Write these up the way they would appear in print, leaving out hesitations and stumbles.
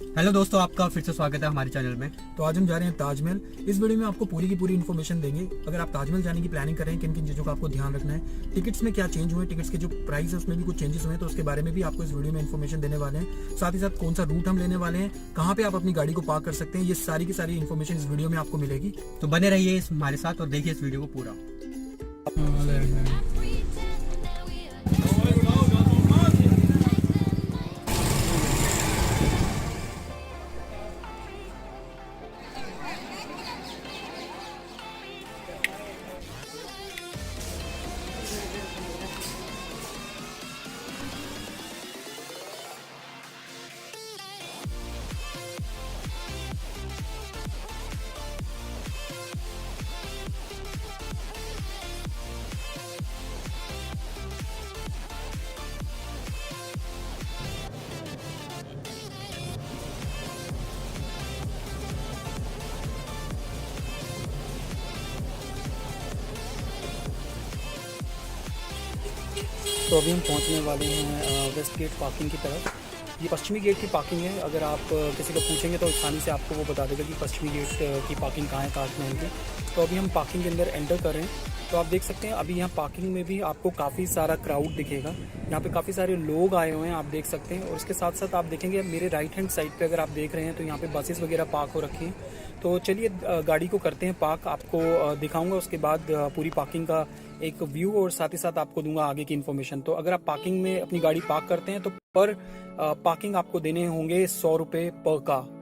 Hello दोस्तों, आपका फिर से स्वागत है हमारे चैनल में। तो आज हम जा रहे हैं ताजमहल। इस वीडियो में आपको पूरी की पूरी इन्फॉर्मेशन देंगे। अगर आप ताजमहल जाने की प्लानिंग कर रहे हैं, किन किन चीज़ों का आपको ध्यान रखना है, टिकट्स में क्या चेंज हुए, टिकट्स के जो प्राइस है उसमें भी कुछ चेंजेस हुए हैं, तो उसके बारे में भी आपको इस वीडियो में इन्फॉर्मेशन देने वाले हैं। साथ ही साथ कौन सा रूट हम लेने वाले हैं, कहाँ पे आप अपनी गाड़ी को पार्क कर सकते हैं, ये सारी की सारी इन्फॉर्मेशन इस वीडियो में आपको मिलेगी। तो बने रहिए हमारे साथ और देखिए इस वीडियो को पूरा। तो अभी हम पहुंचने वाले हैं वेस्ट गेट पार्किंग की तरफ। ये पश्चिमी गेट की पार्किंग है। अगर आप किसी को पूछेंगे तो आसानी से आपको वो बता देगा कि पश्चिमी गेट की पार्किंग कहाँ है ताजमहल की। तो अभी हम पार्किंग के अंदर एंटर कर रहे हैं। तो आप देख सकते हैं अभी यहाँ पार्किंग में भी आपको काफ़ी सारा क्राउड दिखेगा। यहाँ पे काफ़ी सारे लोग आए हुए हैं, आप देख सकते हैं। और इसके साथ साथ आप देखेंगे मेरे राइट हैंड साइड पे अगर आप देख रहे हैं तो यहाँ पे बसेस वगैरह पार्क हो रखी हैं। तो चलिए गाड़ी को करते हैं पार्क, आपको दिखाऊंगा उसके बाद पूरी पार्किंग का एक व्यू और साथ ही साथ आपको दूंगा आगे की इन्फॉर्मेशन। तो अगर आप पार्किंग में अपनी गाड़ी पार्क करते हैं तो पर पार्किंग आपको देने होंगे 100 रुपये पर कार।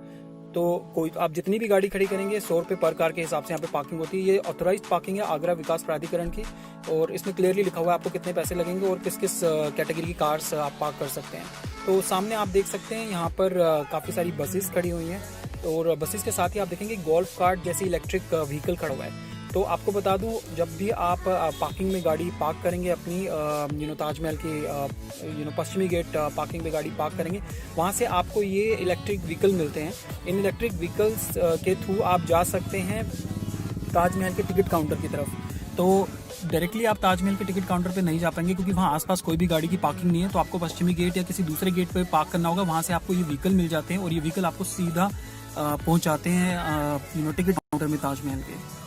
तो कोई आप जितनी भी गाड़ी खड़ी करेंगे 100 रुपये पर कार के हिसाब से यहाँ पे पार्किंग होती है। ये ऑथोराइज्ड पार्किंग है आगरा विकास प्राधिकरण की, और इसमें क्लियरली लिखा हुआ है आपको कितने पैसे लगेंगे और किस किस कैटेगरी की कार्स आप पार्क कर सकते हैं। तो सामने आप देख सकते हैं यहाँ पर काफ़ी सारी बसेस खड़ी हुई हैं, और बसेस के साथ ही आप देखेंगे गोल्फ कार्ट जैसी इलेक्ट्रिक व्हीकल खड़ा हुआ है। तो आपको बता दूं, जब भी आप पार्किंग में गाड़ी पार्क करेंगे अपनी ताजमहल की पश्चिमी गेट पार्किंग में गाड़ी पार्क करेंगे, वहाँ से आपको ये इलेक्ट्रिक व्हीकल मिलते हैं। इन इलेक्ट्रिक व्हीकल्स के थ्रू आप जा सकते हैं ताजमहल के टिकट काउंटर की तरफ। तो डायरेक्टली आप ताजमहल के टिकट काउंटर पे नहीं जा पाएंगे क्योंकि वहाँ आसपास कोई भी गाड़ी की पार्किंग नहीं है। तो आपको पश्चिमी गेट या किसी दूसरे गेट पे पार्क करना होगा। वहाँ से आपको ये व्हीकल मिल जाते हैं और ये व्हीकल आपको सीधा पहुँचाते हैं टिकट काउंटर में ताजमहल के।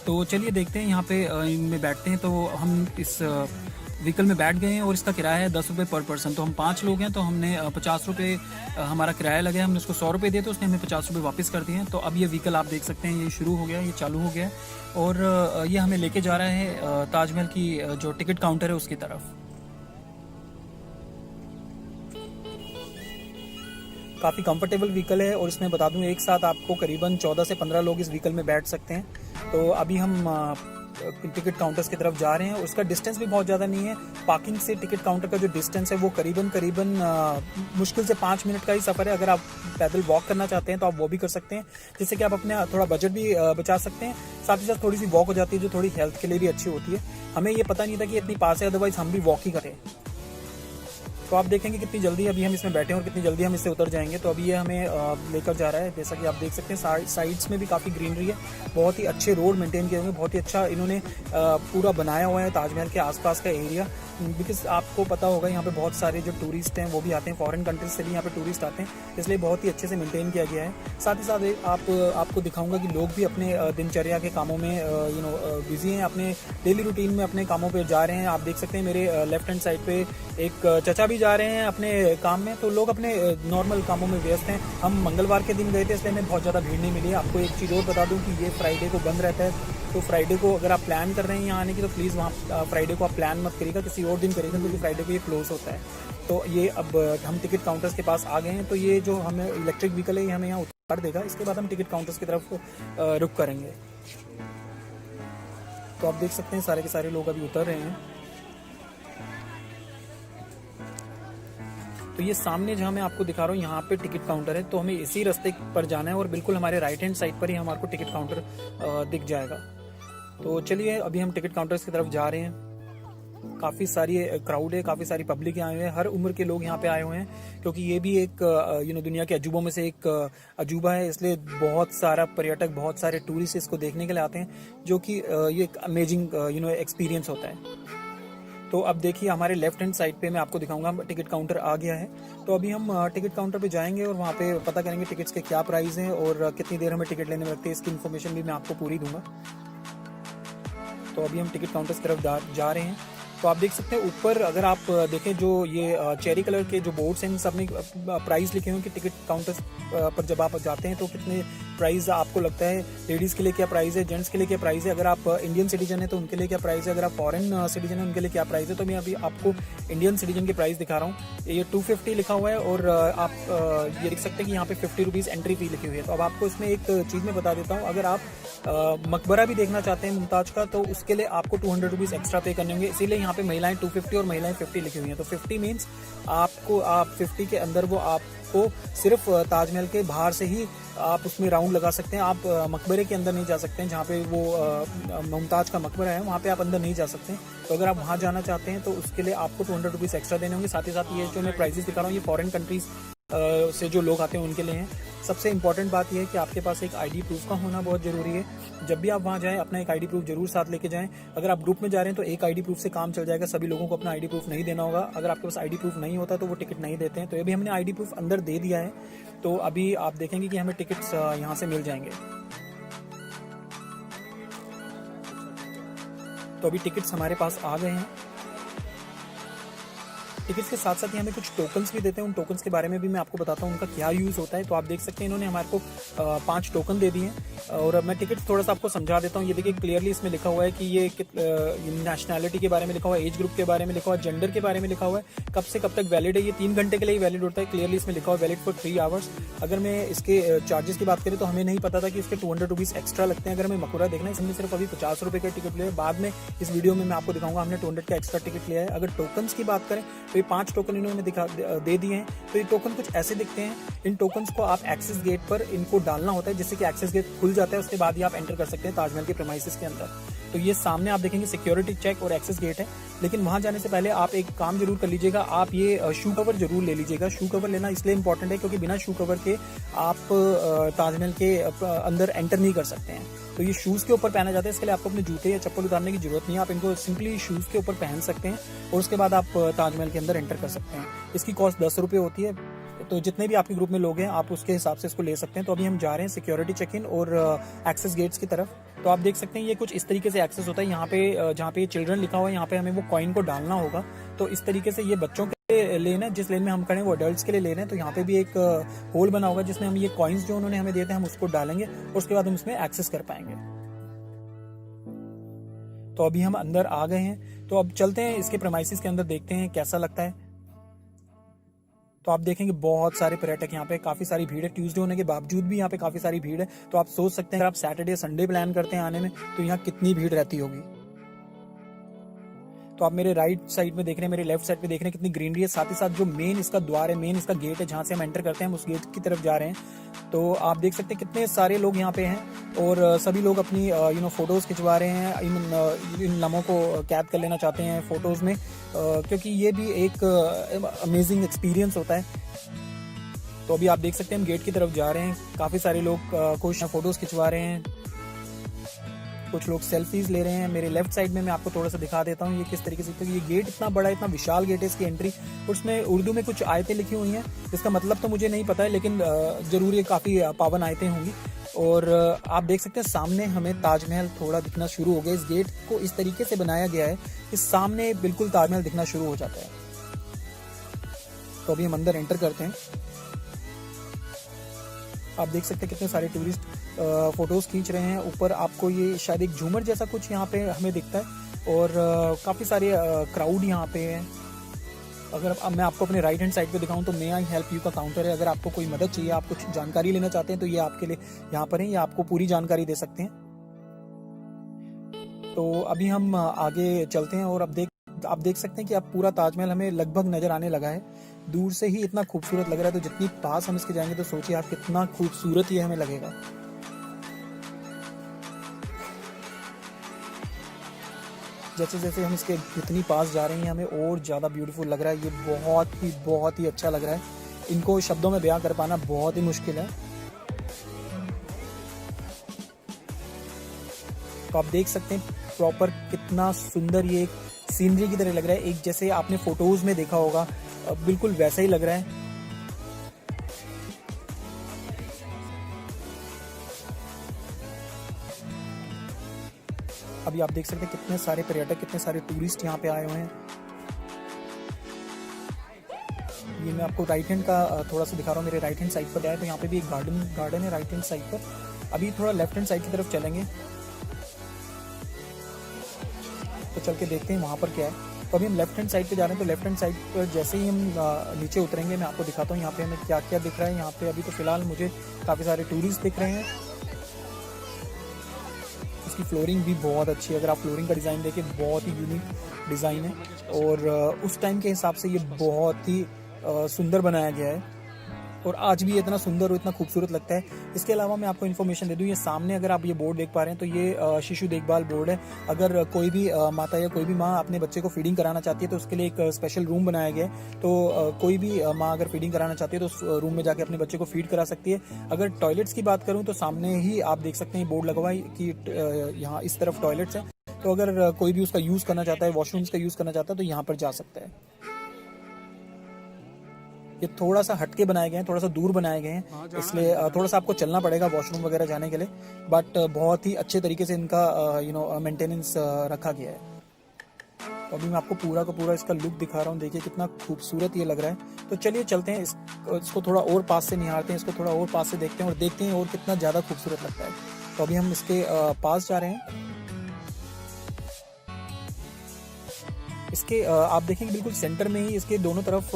तो चलिए देखते हैं यहाँ पे इनमें बैठते हैं। तो हम इस व्हीकल में बैठ गए हैं और इसका किराया है 10 रुपये पर पर्सन। तो हम 5 लोग हैं, तो हमने 50 रुपये हमारा किराया लगा है। हमने उसको 100 रुपये दिए तो उसने हमें 50 रुपये वापस कर दिए हैं। तो अब ये व्हीकल आप देख सकते हैं, ये शुरू हो गया, ये चालू हो गया और ये हमें लेके जा रहा है ताजमहल की जो टिकट काउंटर है उसकी तरफ। काफ़ी कंफर्टेबल व्हीकल है और इसमें बता दूं एक साथ आपको करीबन 14 से 15 लोग इस व्हीकल में बैठ सकते हैं। तो अभी हम टिकट काउंटर्स की तरफ जा रहे हैं। उसका डिस्टेंस भी बहुत ज़्यादा नहीं है। पार्किंग से टिकट काउंटर का जो डिस्टेंस है वो करीबन मुश्किल से 5 मिनट का ही सफ़र है। अगर आप पैदल वॉक करना चाहते हैं तो आप वो भी कर सकते हैं, जिससे कि आप अपने थोड़ा बजट भी बचा सकते हैं। साथ ही साथ थोड़ी सी वॉक हो जाती है जो थोड़ी हेल्थ के लिए भी अच्छी होती है। हमें ये पता नहीं था कि इतनी पास है, अदरवाइज हम भी वॉक ही करें। तो आप देखेंगे कितनी जल्दी अभी हम इसमें बैठे हैं और कितनी जल्दी हम इससे उतर जाएंगे। तो अभी ये हमें लेकर जा रहा है। जैसा कि आप देख सकते हैं साइड्स में भी काफ़ी ग्रीनरी है, बहुत ही अच्छे रोड मेंटेन किए हुए हैं, बहुत ही अच्छा इन्होंने पूरा बनाया हुआ है ताजमहल के आसपास का एरिया। बिकॉज आपको पता होगा यहाँ पे बहुत सारे जो टूरिस्ट हैं वो भी आते हैं, फॉरेन कंट्रीज से भी यहाँ पे टूरिस्ट आते हैं, इसलिए बहुत ही अच्छे से मेंटेन किया गया है। साथ ही साथ आपको दिखाऊंगा कि लोग भी अपने दिनचर्या के कामों में बिजी हैं, अपने डेली रूटीन में अपने कामों पे जा रहे हैं। आप देख सकते हैं मेरे लेफ्ट हैंड साइड पे एक चाचा भी जा रहे हैं अपने काम में। तो लोग अपने नॉर्मल कामों में व्यस्त हैं। हम मंगलवार के दिन गए थे, इसलिए हमें बहुत ज़्यादा भीड़ नहीं मिली। आपको एक चीज़ और बता दूं कि ये फ्राइडे को बंद रहता है। तो फ्राइडे को अगर आप प्लान कर रहे हैं यहाँ आने की तो प्लीज़ वहाँ फ्राइडे को आप प्लान मत करिएगा, किसी और दिन करिएगा, क्योंकि फ्राइडे को ये क्लोज होता है। तो ये अब हम टिकट काउंटर्स के पास आ गए हैं। तो ये जो हमें इलेक्ट्रिक व्हीकल है ये हमें यहाँ उतार देगा। इसके बाद हम टिकट काउंटर्स की तरफ रुक करेंगे। तो आप देख सकते हैं सारे के सारे लोग अभी उतर रहे हैं। तो ये सामने जहाँ मैं आपको दिखा रहा हूँ यहाँ पे टिकट काउंटर है। तो हमें इसी रास्ते पर जाना है और बिल्कुल हमारे राइट हैंड साइड पर ही हमारे को टिकट काउंटर दिख जाएगा। तो चलिए अभी हम टिकट काउंटर्स की तरफ जा रहे हैं। काफ़ी सारी क्राउड है, काफ़ी सारी पब्लिक आए हुए हैं, हर उम्र के लोग यहाँ पे आए हुए हैं, क्योंकि ये भी एक दुनिया के अजूबों में से एक अजूबा है। इसलिए बहुत सारा पर्यटक, बहुत सारे टूरिस्ट इसको देखने के लिए आते हैं, जो कि ये एक अमेजिंग एक्सपीरियंस होता है। तो अब देखिए हमारे लेफ्ट हैंड साइड पे मैं आपको दिखाऊंगा, टिकट काउंटर आ गया है। तो अभी हम टिकट काउंटर पे जाएंगे और वहाँ पे पता करेंगे टिकट्स के क्या प्राइस हैं और कितनी देर हमें टिकट लेने में लगती है, इसकी इन्फॉर्मेशन भी मैं आपको पूरी दूंगा। तो अभी हम टिकट काउंटर की तरफ जा रहे हैं। तो आप देख सकते हैं ऊपर अगर आप देखें जो ये चेरी कलर के जो बोर्ड्स हैं, सब में प्राइस लिखे हुए हैं कि टिकट काउंटर पर जब आप जाते हैं तो कितने प्राइस आपको लगता है, लेडीज़ के लिए क्या प्राइस है, जेंट्स के लिए क्या प्राइस है, अगर आप इंडियन सिटीजन है तो उनके लिए क्या प्राइस है, अगर आप फॉरेन सिटीजन है उनके लिए क्या प्राइस है। तो मैं अभी आपको इंडियन सिटीजन की प्राइस दिखा रहा हूँ। ये 250 लिखा हुआ है और आप ये देख सकते हैं कि यहाँ पे 50 रुपीज़ एंट्री फी लिखी हुई है। तो अब आपको इसमें एक चीज़ मैं बता देता हूँ, अगर आप मकबरा भी देखना चाहते हैं मुमताज़ का, तो उसके लिए आपको 200 रुपीज़ एक्स्ट्रा पे करने होंगे। इसीलिए यहाँ पे महिलाएं 250 और महिलाएं 50 लिखी हुई हैं। तो 50 मीन्स आपको 50 के अंदर वो आपको सिर्फ ताजमहल के बाहर से ही आप उसमें राउंड लगा सकते हैं। आप मकबरे के अंदर नहीं जा सकते हैं, जहाँ पे वो मुमताज़ का मकबरा है वहाँ पे आप अंदर नहीं जा सकते हैं। तो अगर आप वहाँ जाना चाहते हैं तो उसके लिए आपको 200 रुपीज़ एक्स्ट्रा देने होंगे। साथ ही साथ ये जो मैं प्राइसेस दिखा रहा हूँ ये फॉरेन कंट्रीज़ से जो लोग आते हैं उनके लिए हैं। सबसे इंपॉर्टेंट बात यह है कि आपके पास एक आईडी प्रूफ का होना बहुत ज़रूरी है। जब भी आप वहाँ जाएं अपना एक आईडी प्रूफ जरूर साथ लेके जाएं। अगर आप ग्रुप में जा रहे हैं तो एक आईडी प्रूफ से काम चल जाएगा, सभी लोगों को अपना आईडी प्रूफ नहीं देना होगा। अगर आपके पास आईडी प्रूफ नहीं होता तो वो टिकट नहीं देते हैं। तो ये भी हमने आईडी प्रूफ अंदर दे दिया है। तो अभी आप देखेंगे कि हमें टिकट्स यहाँ से मिल जाएंगे। तो अभी टिकट्स हमारे पास आ गए हैं। टिकट्स के साथ साथ ही हमें कुछ टोकन्स भी देते हैं। उन टोकन्स के बारे में भी मैं आपको बताता हूँ उनका क्या यूज़ होता है। तो आप देख सकते हैं इन्होंने हमारे को 5 टोकन दे दिए हैं और मैं टिकट थोड़ा सा आपको समझा देता हूँ। ये देखिए क्लियरली इसमें लिखा हुआ है कि ये नेशनैलिटी के बारे में लिखा हुआ है, एज ग्रुप के बारे में लिखा हुआ है, जेंडर के बारे में लिखा हुआ है, कब से कब तक वैलिड है। ये 3 घंटे के लिए वैलिड होता है। क्लियरली इसमें लिखा हुआ है वैलिड फॉर 3 आवर्स। अगर मैं इसके चार्जेस की बात करें तो हमें नहीं पता था कि इसके 200 रुपीज़ एक्स्ट्रा लगते हैं। अगर हमें मकबरा देखना है इसमें सिर्फ अभी 50 रुपये का टिकट लिया है। बाद में इस वीडियो में मैं आपको दिखाऊंगा हमने 200 का एक्स्ट्रा टिकट लिया है। अगर टोकन्स की बात करें तो ये 5 टोकन इन्होंने दे दिए हैं। तो ये टोकन कुछ ऐसे दिखते हैं। इन टोकन्स को आप एक्सेस गेट पर इनको डालना होता है जिससे कि एक्सेस गेट खुल जाता है। उसके बाद ही आप एंटर कर सकते हैं ताजमहल के प्रीमाइसेस के अंदर। तो ये सामने आप देखेंगे सिक्योरिटी चेक और एक्सेस गेट है। लेकिन वहां जाने से पहले आप एक काम जरूर कर लीजिएगा, आप ये शू कवर जरूर ले लीजिएगा। शू कवर लेना इसलिए इंपॉर्टेंट है क्योंकि बिना शू कवर के आप ताजमहल के अंदर एंटर नहीं कर सकते हैं। तो ये शूज़ के ऊपर पहना जाता है, इसके लिए आपको अपने जूते या चप्पल उतारने की जरूरत नहीं है। आप इनको सिंपली शूज़ के ऊपर पहन सकते हैं और उसके बाद आप ताजमहल के अंदर एंटर कर सकते हैं। इसकी कॉस्ट 10 रुपये होती है। तो जितने भी आपके ग्रुप में लोग हैं आप उसके हिसाब से इसको ले सकते हैं। तो अभी हम जा रहे हैं सिक्योरिटी चेक इन और एक्सेस गेट्स की तरफ। तो आप देख सकते हैं ये कुछ इस तरीके से एक्सेस होता है। यहाँ पे जहाँ पे चिल्ड्रन लिखा हुआ है यहाँ पे हमें वो कॉइन को डालना होगा। तो इस तरीके से ये बच्चों के लेन है, जिस लेन में हम खड़े हैं वो अडल्ट्स के लिए लेन है। तो यहाँ पे भी एक होल बना होगा जिसमें हम ये कॉइन्स जो उन्होंने हमें दिए थे हम उसको डालेंगे और उसके बाद हम उसमें एक्सेस कर पाएंगे। तो अभी हम अंदर आ गए हैं। तो अब चलते हैं इसके प्रीमाइसेस के अंदर, देखते हैं कैसा लगता है। तो आप देखेंगे बहुत सारे पर्यटक यहाँ पे, काफी सारी भीड़ है। ट्यूसडे होने के बावजूद भी यहाँ पे काफी सारी भीड़ है। तो आप सोच सकते हैं अगर आप सैटरडे संडे प्लान करते हैं आने में तो यहाँ कितनी भीड़ रहती होगी। तो आप मेरे राइट साइड में देख रहे हैं, मेरे लेफ्ट साइड पे देख रहे हैं कितनी ग्रीनरी है। साथ ही साथ जो मेन इसका द्वार है, मेन इसका गेट है जहाँ से हम एंटर करते हैं, हम उस गेट की तरफ जा रहे हैं। तो आप देख सकते हैं कितने सारे लोग यहाँ पे हैं और सभी लोग अपनी फोटोज खिंचवा रहे हैं। इन लम्हों को कैद कर लेना चाहते हैं फोटोज में, क्योंकि ये भी एक अमेजिंग एक्सपीरियंस होता है। तो अभी आप देख सकते हैं हम गेट की तरफ जा रहे हैं। काफी सारे लोग कुछ फोटोज खिंचवा रहे हैं, कुछ लोग सेल्फीज ले रहे हैं। मेरे लेफ्ट साइड में मैं आपको थोड़ा सा दिखा देता हूँ ये किस तरीके से। तो ये गेट इतना बड़ा, इतना विशाल गेट है, इसकी एंट्री उसमें उर्दू में कुछ आयतें लिखी हुई हैं। इसका मतलब तो मुझे नहीं पता है, लेकिन जरूर ये काफ़ी पावन आयतें होंगी। और आप देख सकते हैं सामने हमें ताजमहल थोड़ा दिखना शुरू हो गया। इस गेट को इस तरीके से बनाया गया है कि सामने बिल्कुल ताजमहल दिखना शुरू हो जाता है। तो अभी हम अंदर एंटर करते हैं। आप देख सकते हैं कितने सारे टूरिस्ट फोटोज खींच रहे हैं। ऊपर आपको ये शायद एक झूमर जैसा कुछ यहाँ पे हमें दिखता है और काफ़ी सारे क्राउड यहाँ पे है। अगर अब मैं आपको अपने राइट हैंड साइड पे दिखाऊं तो मे आई हेल्प यू का काउंटर है। अगर आपको कोई मदद चाहिए, आप कुछ जानकारी लेना चाहते हैं तो ये आपके लिए यहाँ पर है, ये आपको पूरी जानकारी दे सकते हैं। तो अभी हम आगे चलते हैं और आप देख सकते हैं कि अब पूरा ताजमहल हमें लगभग नजर आने लगा है। दूर से ही इतना खूबसूरत लग रहा है। तो जितनी पास हम इसके जाएंगे तो सोचिए आप कितना खूबसूरत ये हमें लगेगा। जैसे जैसे हम इसके जितनी पास जा रहे हैं हमें और ज़्यादा ब्यूटीफुल लग रहा है। ये बहुत ही अच्छा लग रहा है। इनको शब्दों में बयां कर पाना बहुत ही मुश्किल है। तो आप देख सकते हैं प्रॉपर कितना सुंदर ये एक सीनरी की तरह लग रहा है, एक जैसे आपने फोटोज में देखा होगा बिल्कुल वैसा ही लग रहा है। अभी आप देख सकते हैं कितने सारे पर्यटक, कितने सारे टूरिस्ट यहाँ पे आए हुए हैं। ये मैं आपको राइट हैंड का थोड़ा सा दिखा रहा हूँ, मेरे राइट हैंड साइड पर जाए तो यहाँ पे भी एक गार्डन है राइट हैंड साइड पर। अभी थोड़ा लेफ्ट हैंड साइड की तरफ चलेंगे तो चल के देखते हैं वहाँ पर क्या है। तो अभी हम लेफ्ट हैंड साइड पे जा रहे हैं, तो लेफ्ट हैंड साइड पर जैसे ही हम नीचे उतरेंगे मैं आपको दिखाता हूँ यहाँ पे हमें क्या क्या दिख रहा है। यहाँ पे अभी तो फिलहाल मुझे काफ़ी सारे टूरिस्ट दिख रहे हैं। इसकी फ्लोरिंग भी बहुत अच्छी है, अगर आप फ्लोरिंग का डिज़ाइन देखें बहुत ही यूनिक डिज़ाइन है और उस टाइम के हिसाब से ये बहुत ही सुंदर बनाया गया है और आज भी इतना सुंदर और इतना खूबसूरत लगता है। इसके अलावा मैं आपको इन्फॉर्मेशन दे दूं, ये सामने अगर आप ये बोर्ड देख पा रहे हैं तो ये शिशु देखभाल बोर्ड है। अगर कोई भी माता या कोई भी माँ अपने बच्चे को फीडिंग कराना चाहती है तो उसके लिए एक स्पेशल रूम बनाया गया है। तो कोई भी माँ अगर फीडिंग कराना चाहती है तो उस रूम में जाके अपने बच्चे को फीड करा सकती है। अगर टॉयलेट्स की बात करूँ तो सामने ही आप देख सकते हैं बोर्ड लगा हुआ है कि यहाँ इस तरफ टॉयलेट्स है, तो अगर कोई भी उसका यूज़ करना चाहता है, वॉशरूम्स का यूज़ करना चाहता है तो यहाँ पर जा सकता है। ये थोड़ा सा हटके बनाए गए हैं, थोड़ा सा दूर बनाए गए हैं, इसलिए थोड़ा सा आपको चलना पड़ेगा वॉशरूम वगैरह जाने के लिए, बट बहुत ही अच्छे तरीके से इनका मेंटेनेंस रखा गया है। तो अभी मैं आपको पूरा का पूरा इसका लुक दिखा रहा हूँ, देखिए कितना खूबसूरत ये लग रहा है। तो चलिए चलते हैं, इसको थोड़ा और पास से निहारते हैं, इसको थोड़ा और पास से देखते हैं और देखते हैं और कितना ज़्यादा खूबसूरत लगता है। तो अभी हम इसके पास जा रहे हैं। इसके आप देखेंगे बिल्कुल सेंटर में ही इसके दोनों तरफ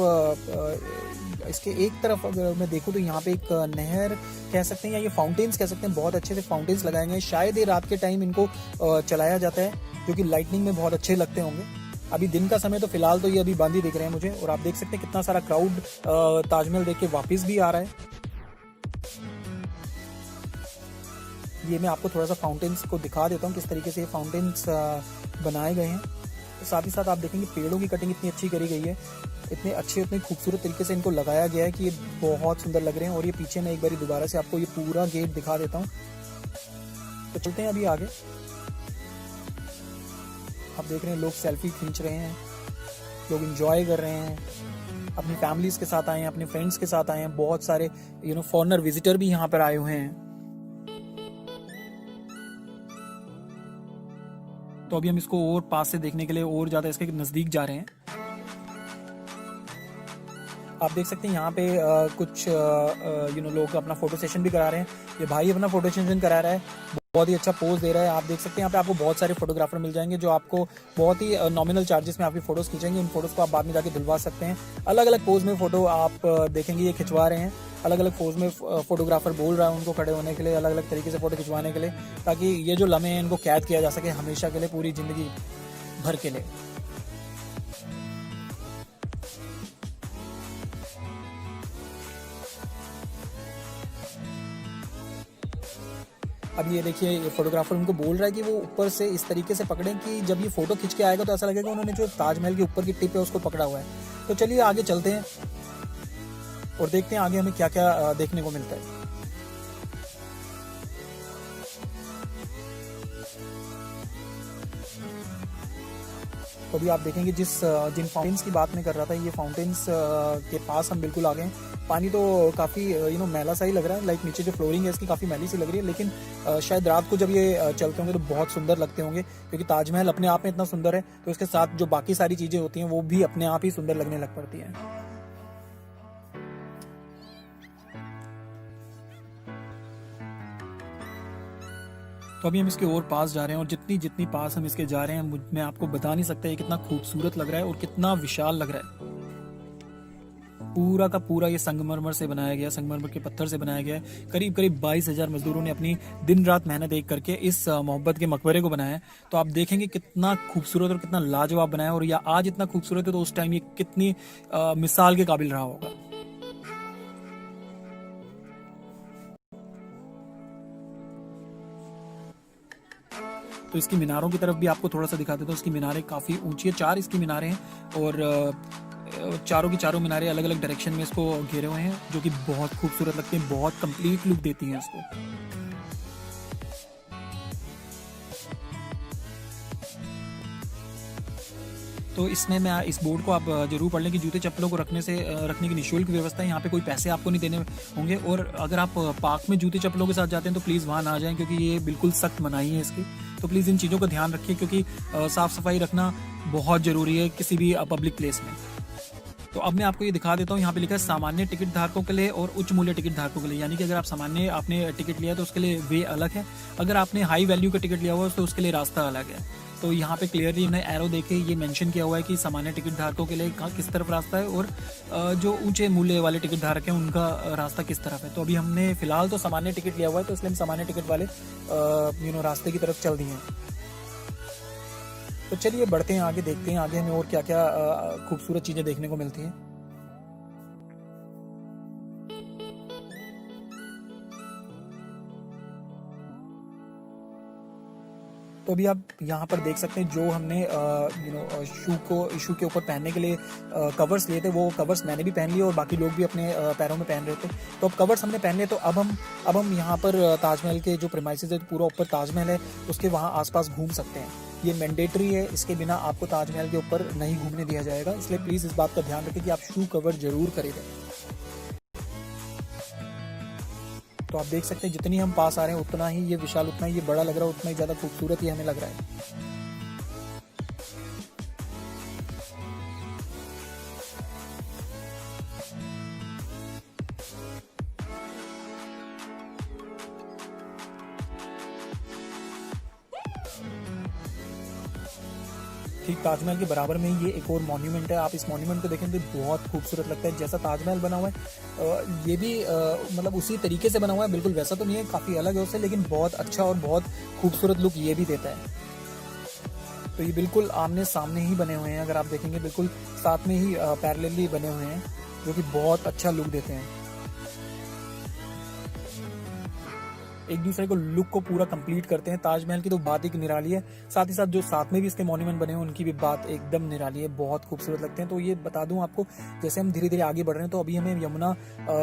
इसके एक तरफ अगर मैं देखूं तो यहाँ पे एक नहर कह सकते हैं या ये फाउंटेन्स कह सकते हैं, बहुत अच्छे से फाउंटेन्स लगाए गए हैं। शायद ये रात के टाइम इनको चलाया जाता है, जो कि लाइटनिंग में बहुत अच्छे लगते होंगे। अभी दिन का समय तो फिलहाल तो ये अभी बंद ही दिख रहे हैं मुझे, और आप देख सकते हैं कितना सारा क्राउड ताजमहल देख के वापस भी आ रहा है। ये मैं आपको थोड़ा सा फाउंटेन्स को दिखा देता हूँ किस तरीके से ये फाउंटेन्स बनाए गए हैं। तो साथ ही साथ आप देखेंगे पेड़ों की कटिंग इतनी अच्छी करी गई है, इतने अच्छे इतने खूबसूरत तरीके से इनको लगाया गया है कि ये बहुत सुंदर लग रहे हैं। और ये पीछे मैं एक बार दोबारा से आपको ये पूरा गेट दिखा देता हूँ। तो चलते हैं अभी आगे। आप देख रहे हैं लोग सेल्फी खींच रहे हैं, लोग एंजॉय कर रहे हैं, अपनी फैमिलीज के साथ आए हैं, अपने फ्रेंड्स के साथ आए हैं। बहुत सारे फॉरेनर विजिटर भी यहाँ पर आए हुए हैं। तो अभी हम इसको और पास से देखने के लिए और ज़्यादा इसके नज़दीक जा रहे हैं। आप देख सकते हैं यहाँ पे कुछ लोग अपना फोटो सेशन भी करा रहे हैं। ये भाई अपना फोटो सेशन करा रहा है, बहुत ही अच्छा पोज दे रहा है। आप देख सकते हैं यहाँ पे आपको बहुत सारे फोटोग्राफर मिल जाएंगे जो आपको बहुत ही नॉमिनल चार्जेस में आपकी फोटोज खींचेंगे। इन फोटोज़ को आप बाद में जाके धुलवा सकते हैं। अलग अलग पोज में फोटो आप देखेंगे ये खिंचवा रहे हैं। अलग अलग पोज में फोटोग्राफर बोल रहा है उनको खड़े होने के लिए, अलग अलग तरीके से फोटो खिंचवाने के लिए, ताकि ये जो लम्हे हैं इनको कैद किया जा सके हमेशा के लिए, पूरी ज़िंदगी भर के लिए। अब ये देखिए ये फोटोग्राफर उनको बोल रहा है कि वो ऊपर से इस तरीके से पकड़ें कि जब ये फोटो खींच के आएगा तो ऐसा लगेगा उन्होंने जो ताजमहल के ऊपर की टिप है उसको पकड़ा हुआ है। तो चलिए आगे चलते हैं और देखते हैं आगे हमें क्या क्या देखने को मिलता है। तो अभी आप देखेंगे जिन फाउंटेन्स की बात मैं कर रहा था, ये फाउंटेन्स के पास हम बिल्कुल आ गए हैं। पानी तो काफ़ी मैला सा ही लग रहा है, लाइक नीचे जो फ्लोरिंग है इसकी काफ़ी मैली सी लग रही है, लेकिन शायद रात को जब ये चलते होंगे तो बहुत सुंदर लगते होंगे, क्योंकि ताजमहल अपने आप में इतना सुंदर है तो इसके साथ जो बाकी सारी चीज़ें होती हैं वो भी अपने आप ही सुंदर लगने लग पड़ती हैं। तो अभी हम इसके और पास जा रहे हैं और जितनी जितनी पास हम इसके जा रहे हैं मैं आपको बता नहीं सकता ये कितना खूबसूरत लग रहा है और कितना विशाल लग रहा है। पूरा का पूरा ये संगमरमर से बनाया गया, संगमरमर के पत्थर से बनाया गया है। करीब करीब 22,000 मजदूरों ने अपनी दिन रात मेहनत एक करके इस मोहब्बत के मकबरे को बनाया है। तो आप देखेंगे कितना खूबसूरत और कितना लाजवाब बनाया है, और या आज इतना खूबसूरत है तो उस टाइम ये कितनी मिसाल के काबिल रहा होगा। तो इसकी मीनारों की तरफ भी आपको थोड़ा सा दिखा देता हूँ। इसकी मीनारें काफ़ी ऊंची है, 4 इसकी मीनारें हैं और चारों की चारों मीनारें अलग अलग डायरेक्शन में इसको घेरे हुए हैं, जो कि बहुत खूबसूरत लगते हैं, बहुत कंप्लीट लुक देती हैं इसको। तो इसमें मैं इस बोर्ड को आप जरूर पढ़ लें कि जूते चप्पलों को रखने की निःशुल्क व्यवस्था है। यहाँ पे कोई पैसे आपको नहीं देने होंगे, और अगर आप पार्क में जूते चप्पलों के साथ जाते हैं तो प्लीज़ वहाँ ना जाएं, क्योंकि ये बिल्कुल सख्त मनाही है इसकी। तो प्लीज़ इन चीज़ों का ध्यान रखिए, क्योंकि साफ़ सफाई रखना बहुत ज़रूरी है किसी भी पब्लिक प्लेस में। तो अब मैं आपको ये दिखा देता हूँ, यहाँ पे लिखा है सामान्य टिकट धारकों के लिए और उच्च मूल्य टिकट धारकों के लिए। यानी कि अगर आप सामान्य आपने टिकट लिया तो उसके लिए वे अलग है, अगर आपने हाई वैल्यू का टिकट लिया हुआ तो उसके लिए रास्ता अलग है। तो यहाँ पे क्लियरली हमने एरो देखे ये मेंशन किया हुआ है कि सामान्य टिकट धारकों के लिए किस तरफ रास्ता है, और जो ऊंचे मूल्य वाले टिकट धारक हैं उनका रास्ता किस तरफ है। तो अभी हमने फिलहाल तो सामान्य टिकट लिया हुआ है, तो इसलिए हम सामान्य टिकट वाले रास्ते की तरफ चल दिए हैं। तो चलिए बढ़ते हैं आगे, देखते हैं आगे हमें और क्या क्या खूबसूरत चीज़ें देखने को मिलती हैं। तो अभी आप यहाँ पर देख सकते हैं जो हमने शू के ऊपर पहनने के लिए कवर्स लिए थे, वो कवर्स मैंने भी पहन लिए और बाकी लोग भी अपने पैरों में पहन रहे थे। तो अब कवर्स हमने पहन लिए, तो अब हम यहाँ पर ताजमहल के जो प्रीमाइसेस है, पूरा ऊपर ताजमहल है उसके वहाँ आसपास घूम सकते हैं। ये मैंडेटरी है, इसके बिना आपको ताजमहल के ऊपर नहीं घूमने दिया जाएगा, इसलिए प्लीज़ इस बात का ध्यान रखें कि आप शू कवर जरूर खरीदें। तो आप देख सकते हैं जितनी हम पास आ रहे हैं उतना ही ये विशाल, उतना ही ये बड़ा लग रहा है, उतना ही ज़्यादा खूबसूरत ये हमें लग रहा है। ठीक ताजमहल के बराबर में ही ये एक और मॉन्यूमेंट है। आप इस मॉन्यूमेंट को देखें तो बहुत खूबसूरत लगता है। जैसा ताजमहल बना हुआ है ये भी मतलब उसी तरीके से बना हुआ है, बिल्कुल वैसा तो नहीं है, काफ़ी अलग है उससे, लेकिन बहुत अच्छा और बहुत खूबसूरत लुक ये भी देता है। तो ये बिल्कुल आमने सामने ही बने हुए हैं, अगर आप देखेंगे बिल्कुल साथ में ही पैरेलली बने हुए हैं, जो कि बहुत अच्छा लुक देते हैं, एक दूसरे को लुक को पूरा कंप्लीट करते हैं। ताजमहल की तो बात एक निराली है, साथ ही साथ जो साथ में भी इसके मॉन्यूमेंट बने हैं उनकी भी बात एकदम निराली है, बहुत खूबसूरत लगते हैं। तो ये बता दूं आपको, जैसे हम धीरे धीरे आगे बढ़ रहे हैं तो अभी हमें यमुना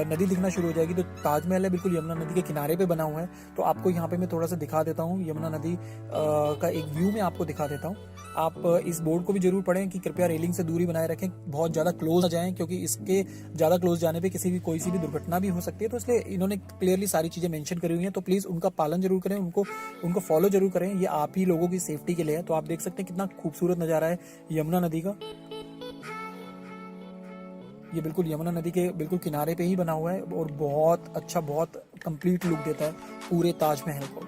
नदी दिखना शुरू हो जाएगी। तो ताजमहल है बिल्कुल यमुना नदी के किनारे पे बना हुआ है। तो आपको यहाँ पे मैं थोड़ा सा दिखा देता हूँ, यमुना नदी का एक व्यू में आपको दिखा देता हूँ। आप इस बोर्ड को भी जरूर पढ़ें कि कृपया रेलिंग से दूरी बनाए रखें, बहुत ज़्यादा क्लोज ना जाएं, क्योंकि इसके ज़्यादा क्लोज जाने पे कोई सी भी दुर्घटना भी हो सकती है। तो इसलिए इन्होंने क्लियरली सारी चीज़ें मेंशन करी हुई हैं, तो प्लीज़ उनका पालन जरूर करें, उनको फॉलो जरूर करें, ये आप ही लोगों की सेफ्टी के लिए है। तो आप देख सकते हैं कितना खूबसूरत नज़ारा है यमुना नदी का। ये बिल्कुल यमुना नदी के बिल्कुल किनारे पे ही बना हुआ है और बहुत अच्छा, बहुत कंप्लीट लुक देता है पूरे ताजमहल को।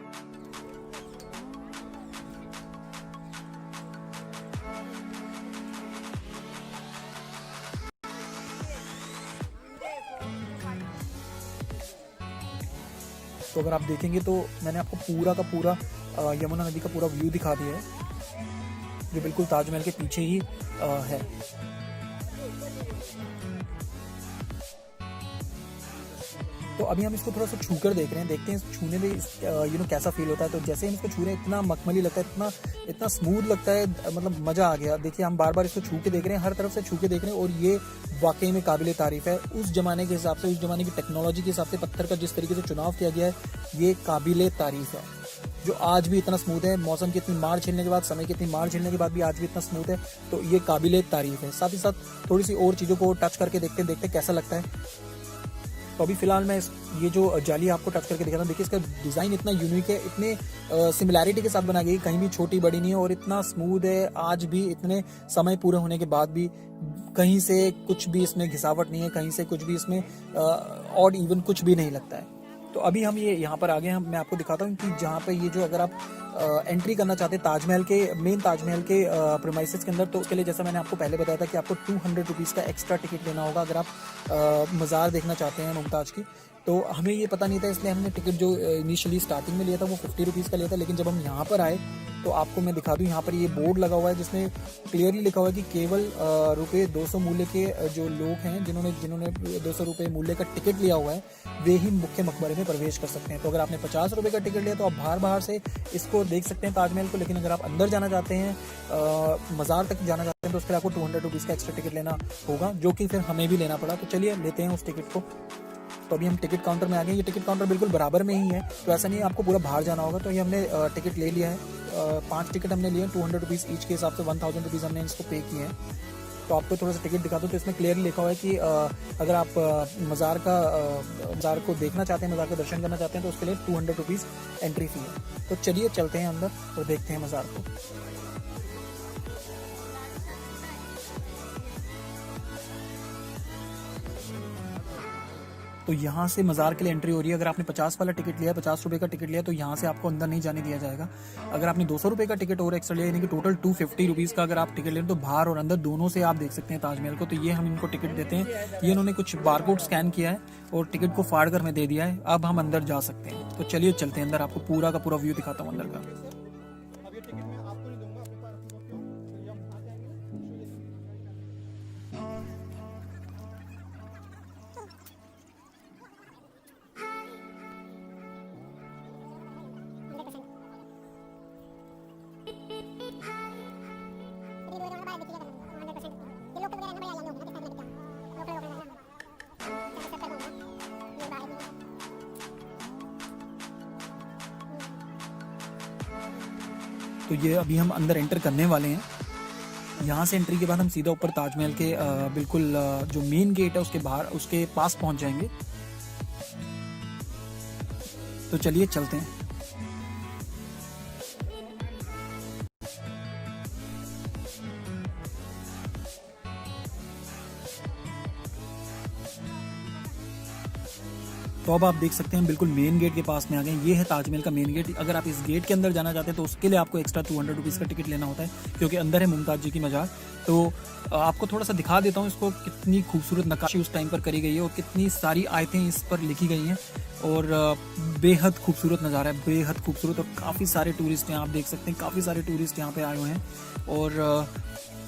तो अगर आप देखेंगे तो मैंने आपको पूरा का पूरा यमुना नदी का पूरा व्यू दिखा दिया है, जो बिल्कुल ताजमहल के पीछे ही है। तो अभी हम इसको थोड़ा सा छू कर देख रहे हैं, देखते हैं छूने में कैसा फील होता है। तो जैसे हम इसको छू रहे हैं इतना मखमली लगता है, इतना स्मूथ लगता है, मतलब मज़ा आ गया। देखिए हम बार बार इसको छू के देख रहे हैं, हर तरफ से छू के देख रहे हैं, और ये वाकई में काबिल तारीफ़ है। उस ज़माने के हिसाब से, उस ज़माने की टेक्नोलॉजी के हिसाब से पत्थर का जिस तरीके से चुनाव किया गया है, ये काबिल तारीफ़ है। जो आज भी इतना स्मूथ है, मौसम की इतनी मार झेलने के बाद, समय की इतनी मार झेलने के बाद भी आज भी इतना स्मूथ है, तो ये काबिल तारीफ़ है। साथ ही साथ थोड़ी सी और चीज़ों को टच करके देखते कैसा लगता है। तो अभी फिलहाल मैं ये जो जाली आपको टच करके दिखाता हूँ, देखिए इसका डिज़ाइन इतना यूनिक है, इतने सिमिलैरिटी के साथ बनाई गई, कहीं भी छोटी बड़ी नहीं है, और इतना स्मूथ है। आज भी इतने समय पूरे होने के बाद भी कहीं से कुछ भी इसमें घिसावट नहीं है, कहीं से कुछ भी इसमें ऑड इवन कुछ भी नहीं लगता है। तो अभी हम ये यहाँ पर आ गए हैं, मैं आपको दिखाता हूँ कि जहाँ पे ये जो अगर आप एंट्री करना चाहते हैं ताजमहल के मेन ताजमहल के प्रीमाइसेस के अंदर, तो उसके लिए जैसा मैंने आपको पहले बताया था कि आपको 200 रुपीज़ का एक्स्ट्रा टिकट लेना होगा अगर आप मज़ार देखना चाहते हैं मुमताज़ की। तो हमें ये पता नहीं था, इसलिए हमने टिकट जो इनिशियली स्टार्टिंग में लिया था वो 50 रुपीज़ का लिया था। लेकिन जब हम यहाँ पर आए तो आपको मैं दिखा दूँ, यहाँ पर ये बोर्ड लगा हुआ है जिसमें क्लियरली लिखा हुआ है कि केवल ₹200 मूल्य के जो लोग हैं, जिन्होंने 200 रुपये मूल्य का टिकट लिया हुआ है, वे ही मुख्य मकबरे में प्रवेश कर सकते हैं। तो अगर आपने 50 रुपये का टिकट लिया तो आप बाहर से इसको देख सकते हैं ताजमहल को, लेकिन अगर आप अंदर जाना चाहते हैं, मज़ार तक जाना चाहते हैं, तो उसके लिए आपको 200 रुपीज़ का एक्स्ट्रा टिकट लेना होगा, जो कि फिर हमें भी लेना पड़ा। तो चलिए लेते हैं उस टिकट को। तो अभी हम टिकट काउंटर में आ गए। ये टिकट काउंटर बिल्कुल बराबर में ही है, तो ऐसा नहीं है आपको पूरा बाहर जाना होगा। तो ये हमने टिकट ले लिया है, 5 टिकट हमने लिए, 200 रुपीज़ ईच के हिसाब से 1000 रुपीज़ हमने इसको पे किए हैं। तो आपको थोड़ा सा टिकट दिखा दूँ तो इसमें क्लियरली लिखा हुआ है कि अगर आप मज़ार को देखना चाहते हैं, मज़ार का दर्शन करना चाहते हैं, तो उसके लिए 200 रुपीज़ एंट्री फ़ी है। तो चलिए चलते हैं अंदर और देखते हैं मज़ार को। तो यहाँ से मज़ार के लिए एंट्री हो रही है। अगर आपने 50 वाला टिकट लिया, 50 रुपये का टिकट लिया, तो यहाँ से आपको अंदर नहीं जाने दिया जाएगा। अगर आपने 200 रुपये का टिकट और एक्स्ट्रा लिया, यानी कि टोटल 250 रुपीज़ का अगर आप टिकट लें, तो बाहर और अंदर दोनों से आप देख सकते हैं ताजमहल को। तो ये हम इनको टिकट देते हैं, ये इन्होंने कुछ बारकोड स्कैन किया है और टिकट को फाड़ कर हमें दे दिया है। अब हम अंदर जा सकते हैं। तो चलिए चलते हैं अंदर, आपको पूरा का पूरा व्यू दिखाता हूँ अंदर का। तो ये अभी हम अंदर एंटर करने वाले हैं। यहाँ से एंट्री के बाद हम सीधा ऊपर ताजमहल के बिल्कुल जो मेन गेट है उसके बाहर, उसके पास पहुंच जाएंगे। तो चलिए चलते हैं। तो अब आप देख सकते हैं बिल्कुल मेन गेट के पास में आ गए। ये है ताजमहल का मेन गेट। अगर आप इस गेट के अंदर जाना चाहते हैं तो उसके लिए आपको एक्स्ट्रा 200 रुपीज़ का टिकट लेना होता है, क्योंकि अंदर है मुमताज़ जी की मज़ार। तो आपको थोड़ा सा दिखा देता हूँ इसको, कितनी खूबसूरत नक्काशी उस टाइम पर करी गई है और कितनी सारी आयतें इस पर लिखी गई हैं। और बेहद खूबसूरत नज़ारा है, बेहद खूबसूरत। और काफ़ी सारे टूरिस्ट हैं, आप देख सकते हैं काफ़ी सारे टूरिस्ट यहाँ पे आए हुए हैं। और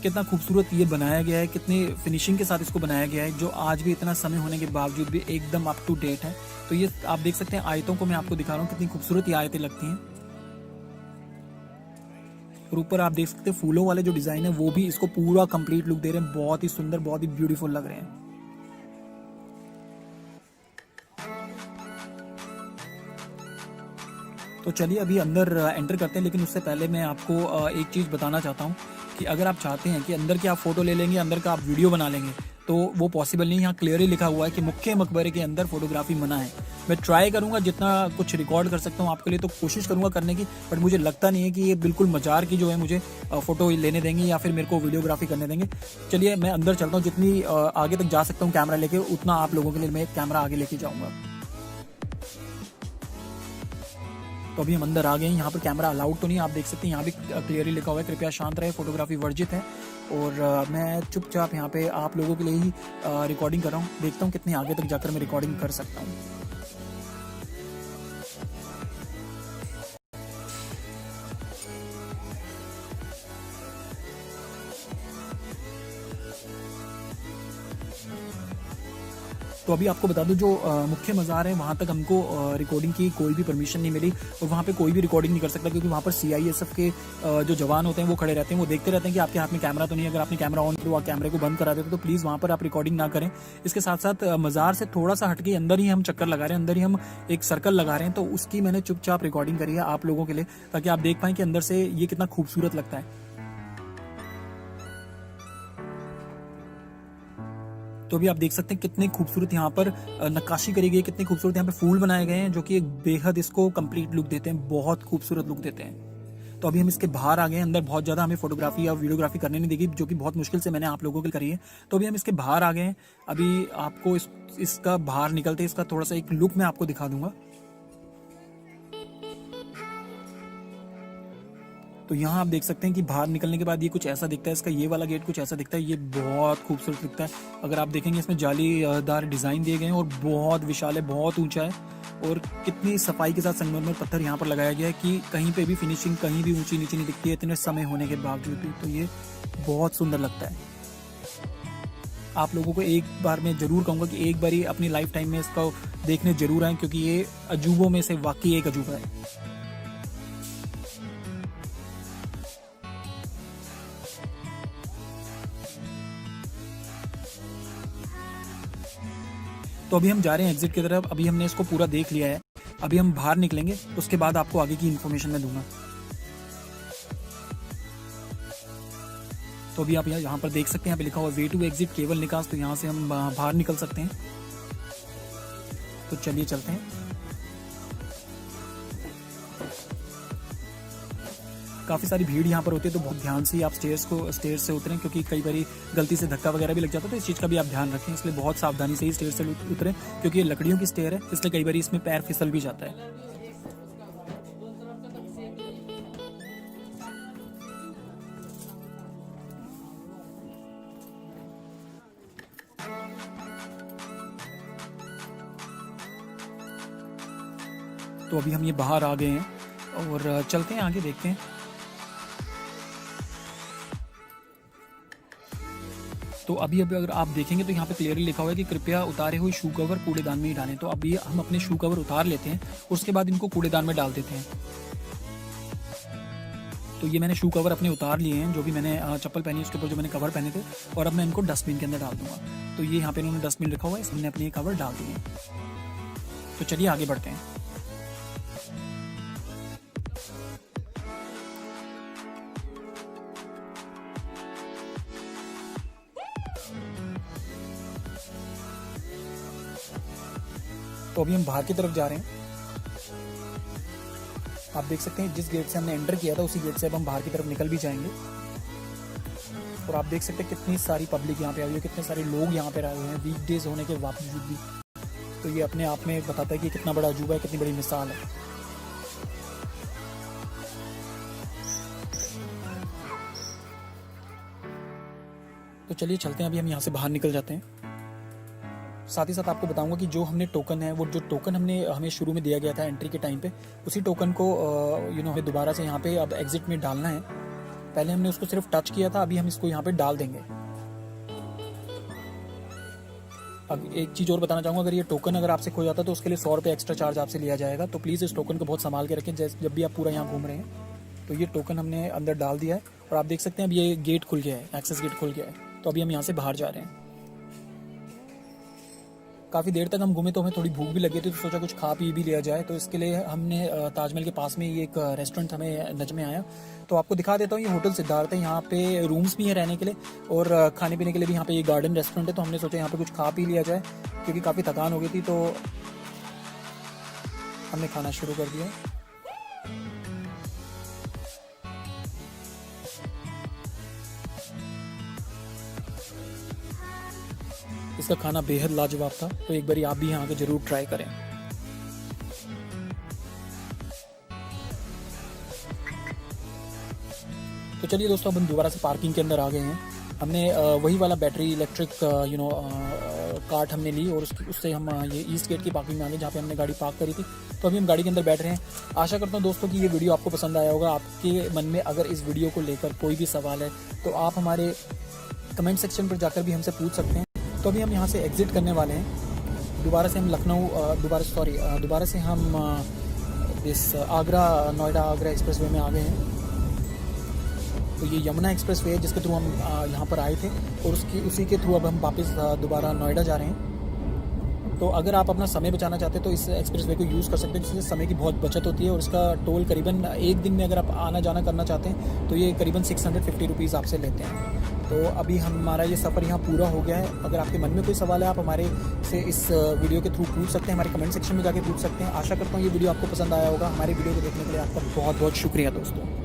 कितना खूबसूरत ये बनाया गया है, कितनी फिनिशिंग के साथ इसको बनाया गया है, जो आज भी इतना समय होने के बावजूद भी एकदम अप टू डेट है। तो ये आप देख सकते हैं, आयतों को मैं आपको दिखा रहा हूँ, कितनी खूबसूरत ये आयतें लगती हैं। और ऊपर आप देख सकते हैं फूलों वाले जो डिज़ाइन है वो भी इसको पूरा कंप्लीट लुक दे रहे हैं। बहुत ही सुंदर, बहुत ही ब्यूटीफुल लग रहे हैं। तो चलिए अभी अंदर एंटर करते हैं, लेकिन उससे पहले मैं आपको एक चीज़ बताना चाहता हूँ कि अगर आप चाहते हैं कि अंदर की आप फ़ोटो ले लेंगे, अंदर का आप वीडियो बना लेंगे, तो वो पॉसिबल नहीं। यहाँ क्लियरली लिखा हुआ है कि मुख्य मकबरे के अंदर फोटोग्राफी मना है। मैं ट्राई करूँगा जितना कुछ रिकॉर्ड कर सकता हूँ आपके लिए, तो कोशिश करूँगा करने की, बट मुझे लगता नहीं है कि ये बिल्कुल मज़ार की जो है मुझे फ़ोटो लेने देंगे या फिर मेरे को वीडियोग्राफी करने देंगे। चलिए मैं अंदर चलता हूँ, जितनी आगे तक जा सकता हूँ कैमरा लेके, उतना आप लोगों के लिए मैं कैमरा आगे लेके जाऊँगा। तो अभी हम अंदर आ गए हैं। यहाँ पर कैमरा अलाउड तो नहीं, आप देख सकते हैं यहाँ भी क्लियरली लिखा हुआ है कृपया शांत रहे, फोटोग्राफी वर्जित है। और मैं चुपचाप यहाँ पे आप लोगों के लिए ही रिकॉर्डिंग कर रहा हूँ। देखता हूँ कितने आगे तक जाकर मैं रिकॉर्डिंग कर सकता हूँ। तो अभी आपको बता दूं, जो मुख्य मज़ार है वहाँ तक हमको रिकॉर्डिंग की कोई भी परमिशन नहीं मिली, और वहाँ पे कोई भी रिकॉर्डिंग नहीं कर सकता, क्योंकि वहाँ पर CISF के जो जवान होते हैं वो खड़े रहते हैं, वो देखते रहते हैं कि आपके हाथ में कैमरा तो नहीं है। अगर आपने कैमरा ऑन किया, कैमरे को बंद करा देते तो प्लीज़ वहाँ पर आप रिकॉर्डिंग ना करें। इसके साथ साथ मज़ार से थोड़ा सा हटके अंदर ही हम चक्कर लगा रहे हैं, अंदर ही हम एक सर्कल लगा रहे हैं, तो उसकी मैंने चुपचाप रिकॉर्डिंग करी है आप लोगों के लिए, ताकि आप देख पाएँ कि अंदर से ये कितना खूबसूरत लगता है। तो अभी आप देख सकते हैं कितने खूबसूरत यहाँ पर नक्काशी करी गई है, कितने खूबसूरत यहाँ पे फूल बनाए गए हैं, जो कि एक बेहद इसको कंप्लीट लुक देते हैं, बहुत खूबसूरत लुक देते हैं। तो अभी हम इसके बाहर आ गए हैं। अंदर बहुत ज़्यादा हमें फोटोग्राफी या वीडियोग्राफी करने नहीं देगी, जो कि बहुत मुश्किल से मैंने आप लोगों के लिए करी है। तो अभी हम इसके बाहर आ गए हैं। अभी आपको इसका बाहर निकलते इसका थोड़ा सा एक लुक मैं आपको दिखा दूंगा। तो यहाँ आप देख सकते हैं कि बाहर निकलने के बाद ये कुछ ऐसा दिखता है, इसका ये वाला गेट कुछ ऐसा दिखता है। ये बहुत खूबसूरत दिखता है। अगर आप देखेंगे इसमें जालीदार डिज़ाइन दिए गए हैं और बहुत विशाल है, बहुत ऊंचा है, और कितनी सफाई के साथ संगमरमर पत्थर यहाँ पर लगाया गया है कि कहीं पे भी फिनिशिंग कहीं भी ऊंची नीचे नहीं दिखती है, इतने समय होने के बावजूद भी। तो ये बहुत सुंदर लगता है। आप लोगों को एक बार मैं ज़रूर कहूँगा कि एक बार ही अपनी लाइफ टाइम में इसको देखने ज़रूर आएँ, क्योंकि ये अजूबों में से वाकई एक अजूबा है। तो तो अभी हम जा रहे हैं एग्जिट की तरफ। अभी हमने इसको पूरा देख लिया है, अभी हम बाहर निकलेंगे, उसके बाद आपको आगे की इन्फॉर्मेशन मैं दूंगा। तो अभी आप यहाँ पर देख सकते हैं, यहाँ पे लिखा हुआ वे टू एग्जिट केवल निकास, तो यहाँ से हम बाहर निकल सकते हैं। तो चलिए चलते हैं। काफ़ी सारी भीड़ यहाँ पर होती है, तो बहुत ध्यान से ही आप स्टेयर से उतरें, क्योंकि कई बार गलती से धक्का वगैरह भी लग जाता है, तो इस चीज़ का भी आप ध्यान रखें। इसलिए बहुत सावधानी से ही स्टेयर से उतरें, क्योंकि ये लकड़ियों की स्टेयर है, इसलिए कई बार इसमें पैर फिसल भी जाता है। तो अभी हम ये बाहर आ गए हैं और चलते हैं आगे, देखते हैं। तो अभी अगर आप देखेंगे तो यहाँ पे क्लियरली लिखा हुआ है कि कृपया उतारे हुए शू कवर कूड़ेदान में ही डालें। तो अभी हम अपने शू कवर उतार लेते हैं, उसके बाद इनको कूड़ेदान में डाल देते हैं। तो ये मैंने शू कवर अपने उतार लिए हैं, जो भी मैंने चप्पल पहनी उसके ऊपर जो मैंने कवर पहने थे, और अब मैं इनको डस्टबिन के अंदर डाल दूंगा। तो ये यहाँ पे इन्होंने डस्टबिन रखा हुआ है, इसमें अपने कवर डाल दिए। तो चलिए आगे बढ़ते हैं। तो अभी हम बाहर की तरफ जा रहे हैं। आप देख सकते हैं जिस गेट से हमने एंटर किया था उसी गेट से अब हम बाहर की तरफ निकल भी जाएंगे। और आप देख सकते हैं कितनी सारी पब्लिक यहाँ पे आई हुई है, कितने सारे लोग यहाँ पे आए हुए हैं वीकडेज होने के बावजूद भी। तो ये अपने आप में बताता है कि कितना बड़ा अजूबा है, कितनी बड़ी मिसाल है। तो चलिए चलते हैं, अभी हम यहाँ से बाहर निकल जाते हैं। साथ ही साथ आपको बताऊंगा कि जो हमने टोकन है, वो जो टोकन हमें शुरू में दिया गया था एंट्री के टाइम पे, उसी टोकन को हमें दोबारा से यहाँ पे अब एग्जिट में डालना है। पहले हमने उसको सिर्फ टच किया था, अभी हम इसको यहाँ पे डाल देंगे। अब एक चीज़ और बताना चाहूँगा, अगर ये टोकन अगर आपसे खो जाता तो उसके लिए 100 रुपये एक्स्ट्रा चार्ज आपसे लिया जाएगा। तो प्लीज़ इस टोकन को बहुत संभाल के रखें जब भी आप पूरा यहाँ घूम रहे हैं। तो ये टोकन हमने अंदर डाल दिया है और आप देख सकते हैं अब ये गेट खुल गया है, एक्सेस गेट खुल गया है। तो अभी हम यहाँ से बाहर जा रहे हैं। काफ़ी देर तक हम घूमे तो हमें थोड़ी भूख भी लगी थी, तो सोचा कुछ खा पी भी लिया जाए। तो इसके लिए हमने ताजमहल के पास में ये एक रेस्टोरेंट हमें नज़र में आया। तो आपको दिखा देता हूँ, ये होटल सिद्धार्थ है। यहाँ पे रूम्स भी हैं रहने के लिए और खाने पीने के लिए भी यहाँ पे ये गार्डन रेस्टोरेंट है। तो हमने सोचा यहाँ पे कुछ खा पी लिया जाए, क्योंकि काफ़ी थकान हो गई थी। तो हमने खाना शुरू कर दिया। इसका खाना बेहद लाजवाब था, तो एक बार आप भी यहाँ के जरूर ट्राई करें। तो चलिए दोस्तों, अब हम दोबारा से पार्किंग के अंदर आ गए हैं। हमने वही वाला बैटरी इलेक्ट्रिक कार्ट हमने ली और उससे हम ये ईस्ट गेट की पार्किंग में आ गए, जहाँ पे हमने गाड़ी पार्क करी थी। तो अभी हम गाड़ी के अंदर बैठ रहे हैं। आशा करता हूँ दोस्तों कि ये वीडियो आपको पसंद आया होगा। आपके मन में अगर इस वीडियो को लेकर कोई भी सवाल है तो आप हमारे कमेंट सेक्शन पर जाकर भी हमसे पूछ सकते हैं। तो अभी हम यहाँ से एग्ज़िट करने वाले हैं। दोबारा से हम दोबारा से हम इस नोएडा आगरा एक्सप्रेस वे में आ गए हैं। तो ये यमुना एक्सप्रेस वे है जिसके थ्रू हम यहाँ पर आए थे, और उसी के थ्रू अब हम वापस दोबारा नोएडा जा रहे हैं। तो अगर आप अपना समय बचाना चाहते हैं तो इस एक्सप्रेस वे को यूज़ कर सकते हैं, जिससे समय की बहुत बचत होती है। और इसका टोल करीबन एक दिन में अगर आप आना जाना करना चाहते हैं तो ये करीबन 650 रुपीज़ आपसे लेते हैं। तो अभी हमारा ये सफ़र यहाँ पूरा हो गया है। अगर आपके मन में कोई सवाल है आप हमारे से इस वीडियो के थ्रू पूछ सकते हैं, हमारे कमेंट सेक्शन में जाके पूछ सकते हैं। आशा करता हूँ ये वीडियो आपको पसंद आया होगा। हमारे वीडियो को देखने के लिए आपका बहुत बहुत शुक्रिया दोस्तों।